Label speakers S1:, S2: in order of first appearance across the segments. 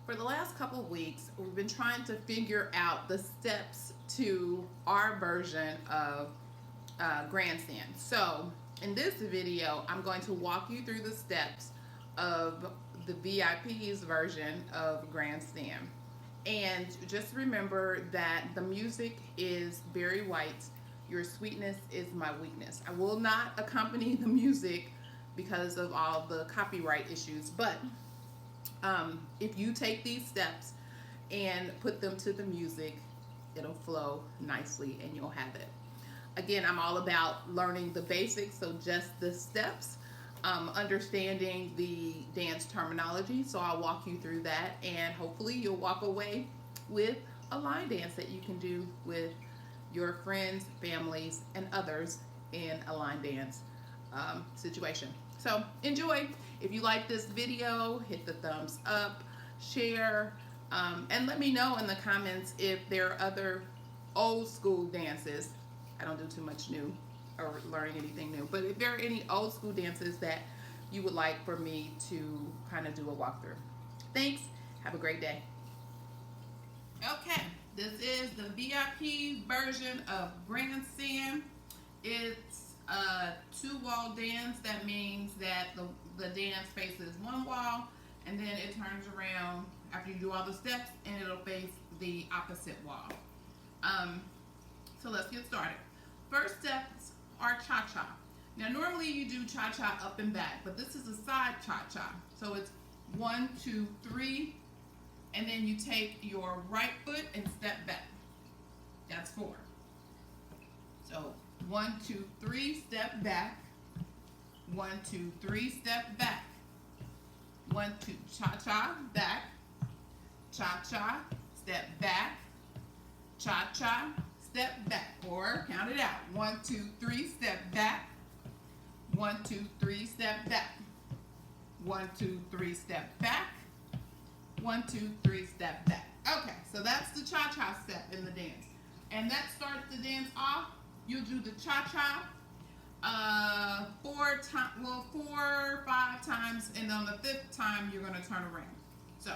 S1: For the last couple of weeks, we've been trying to figure out the steps to our version of grandstand. So, in this video, I'm going to walk you through the steps of the VIP's version of grandstand. And just remember that the music is Barry White. Your sweetness is my weakness. I will not accompany the music because of all the copyright issues, but if you take these steps and put them to the music, it'll flow nicely and you'll have it. Again, I'm all about learning the basics, so just the steps, understanding the dance terminology. So I'll walk you through that, and hopefully you'll walk away with a line dance that you can do with your friends, families, and others in a line dance situation. So enjoy. If you like this video, hit the thumbs up, share, and let me know in the comments if there are other old school dances. I don't do too much new or learning anything new, but if there are any old school dances that you would like for me to kind of do a walkthrough. Thanks. Have a great day. Okay, this is the VIP version of grandstand. It's a two-wall dance. That means that the dance faces one wall, and then it turns around after you do all the steps, and it'll face the opposite wall. So let's get started. First steps are cha-cha. Now normally you do cha-cha up and back, but this is a side cha-cha. So it's 1, 2, 3, and then you take your right foot and step back. That's 4. So 1, 2, 3, step back. 1, 2, 3, step back. 1, 2, cha-cha, back. Cha-cha, step back. Cha-cha, step back. Or count it out. 1, 2, 3, step back. 1, 2, 3, step back. 1, 2, 3, step back. 1, 2, 3, step back. Okay, so that's the cha-cha step in the dance. And that starts the dance off. You'll do the cha-cha 4, 5 times, and on the 5th time, you're gonna turn around. So,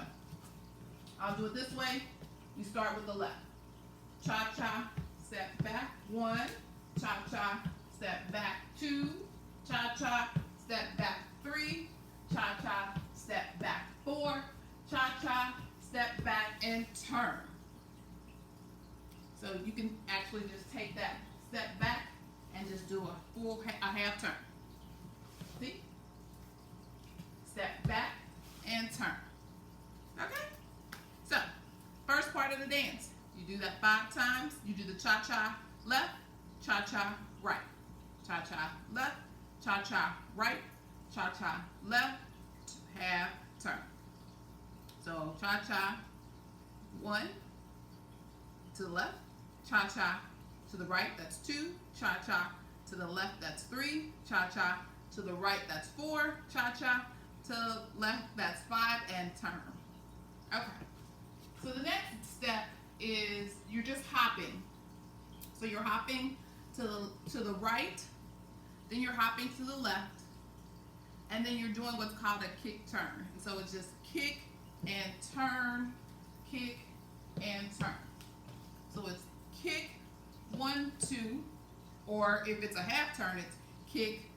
S1: I'll do it this way. You start with the left. Cha-cha, step back, 1. Cha-cha, step back, 2. Cha-cha, step back, 3. Cha-cha, step back, 4. Cha-cha, step back, and turn. So you can actually just take that step back and just do a half turn. See? Step back and turn. Okay? So, first part of the dance. You do that 5 times. You do the cha-cha left, cha-cha right. Cha-cha left, cha-cha right, cha-cha left, half turn. So, cha-cha 1 to the left, cha-cha to the right, that's 2, cha-cha to the left, that's 3, cha-cha to the right, that's 4, cha-cha to the left, that's 5, and turn. Okay, so the next step is you're just hopping. So you're hopping to the right, then you're hopping to the left, and then you're doing what's called a kick turn. So it's just kick and turn, kick and turn. So it's kick 1, 2, or if it's a half turn, it's kick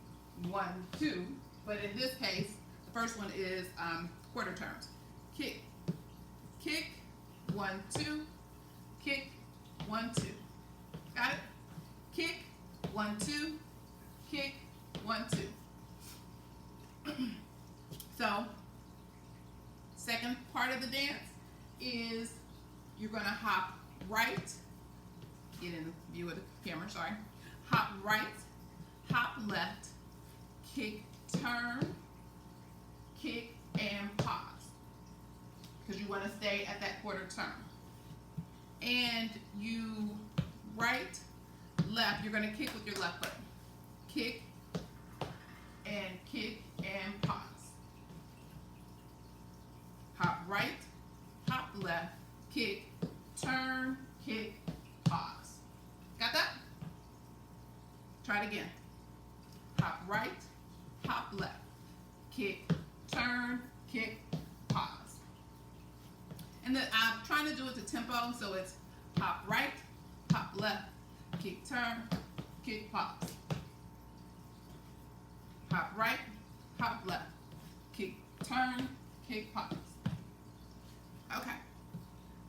S1: 1, 2. But in this case, the first one is quarter turns. Kick, kick 1, 2, kick 1, 2. Got it? Kick 1, 2, kick 1, 2. So, second part of the dance is you're going to hop right. Get in view of the camera, sorry. Hop right, hop left, kick, turn, kick, and pause. Because you want to stay at that quarter turn. And you right, left, you're going to kick with your left foot. Kick, and pause. Hop right, hop left, kick, turn, kick, pause. Got that? Try it again. Hop right, hop left, kick, turn, kick, pause. And then I'm trying to do it to tempo, so it's hop right, hop left, kick, turn, kick, pops. Hop right, hop left, kick, turn, kick, pops. Okay.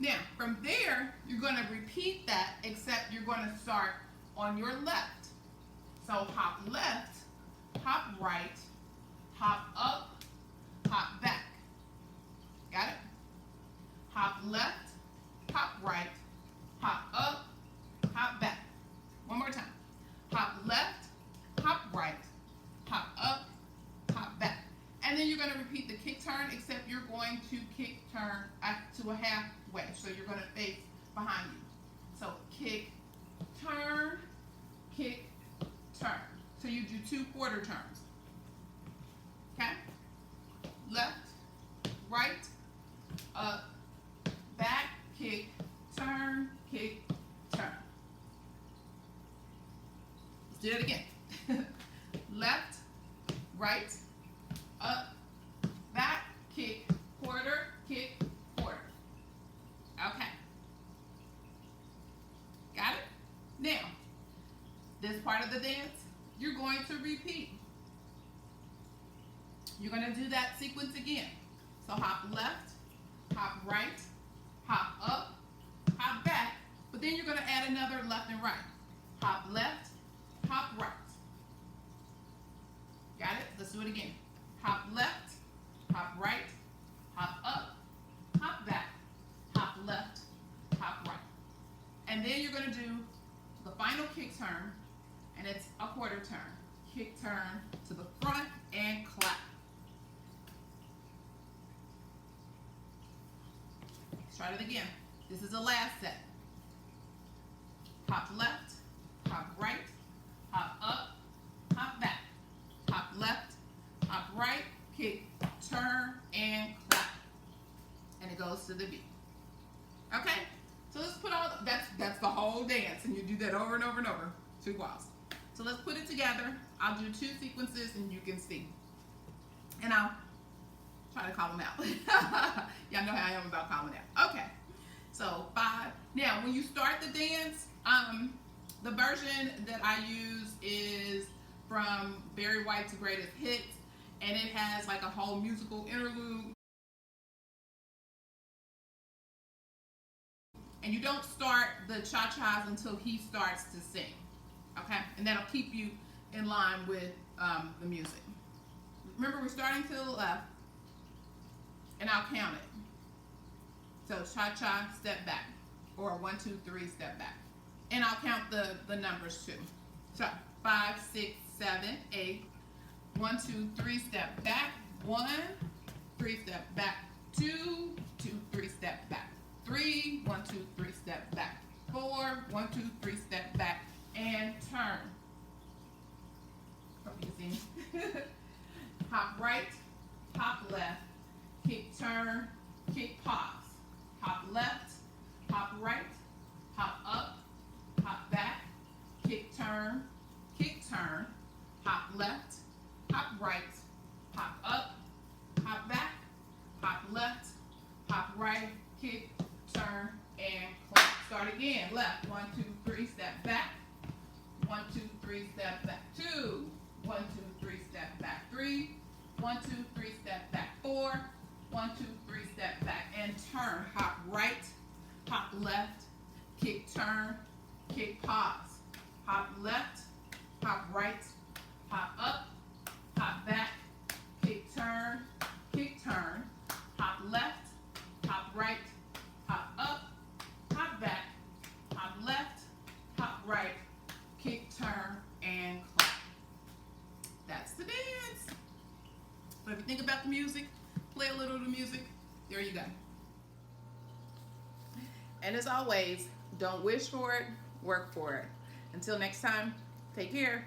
S1: Now, from there, you're going to repeat that, except you're going to start on your left. So hop left, hop right, hop up, hop back. Got it? Hop left, hop right, hop up, hop back. One more time. Hop left, hop right, hop up, hop back. And then you're going to repeat the kick turn, except you're going to kick turn to a halfway. So you're going to face behind you. So kick, turn, kick, turn. So you do 2 quarter turns. Okay? Left, right, up, back, kick, turn, kick, turn. Let's do it again. Left, right, up, back, kick, quarter, kick, quarter. Okay. Got it? Now, this part of the dance, you're going to repeat. You're going to do that sequence again. So hop left, hop right, hop up, hop back, but then you're going to add another left and right. Hop left, hop right. Got it? Let's do it again. Hop left, hop right, hop up, hop back, hop left, hop right. And then you're going to do the final kick turn, and it's a quarter turn. Kick turn to the front and clap. Let's try it again. This is the last set. Hop left, hop right, hop up, hop back. Hop left, hop right, kick, turn, and clap. And it goes to the beat. Okay? So let's put all, that's the whole dance, and you do that over and over and over, 2 whiles. So let's put it together. I'll do 2 sequences, and you can see. And I'll try to call them out. Y'all know how I am about calling out. Okay. So 5. Now, when you start the dance, the version that I use is from Barry White's Greatest Hits, and it has like a whole musical interlude. And you don't start the cha-chas until he starts to sing, okay? And that'll keep you in line with the music. Remember, we're starting to the left, and I'll count it. So cha-cha, step back, or 1, 2, 3, step back. And I'll count the numbers too. So 5, 6, 7, 8. 1, 2, 3, step back. 1, 3, step back. 2, 2, 3, step back. 3, 1, 2, 3, step back. 4, 1, 2, 3, step back. And turn. Hope you can see me. Hop right, hop left, kick, turn, kick, pause. Hop left, hop right, hop up, hop back, kick, turn, hop left, hop right, hop up, hop back, hop left, hop right, kick, turn, and clap. Start again. Left, 1, 2, 3, step back. 1, 2, 3, step back. 2, 1, 2, 3, step back. 3, 1, 2, 3, step back. 4, 1, 2, 3, step back. And turn. Hop right, hop left, kick, turn, kick, pause. Hop left, hop right, hop up, hop back, kick, turn, hop left, hop right, hop up, hop back, hop left, hop right, kick, turn, and clap. That's the dance. But if you think about the music, play a little of the music, there you go. And as always, don't wish for it, work for it. Until next time, take care.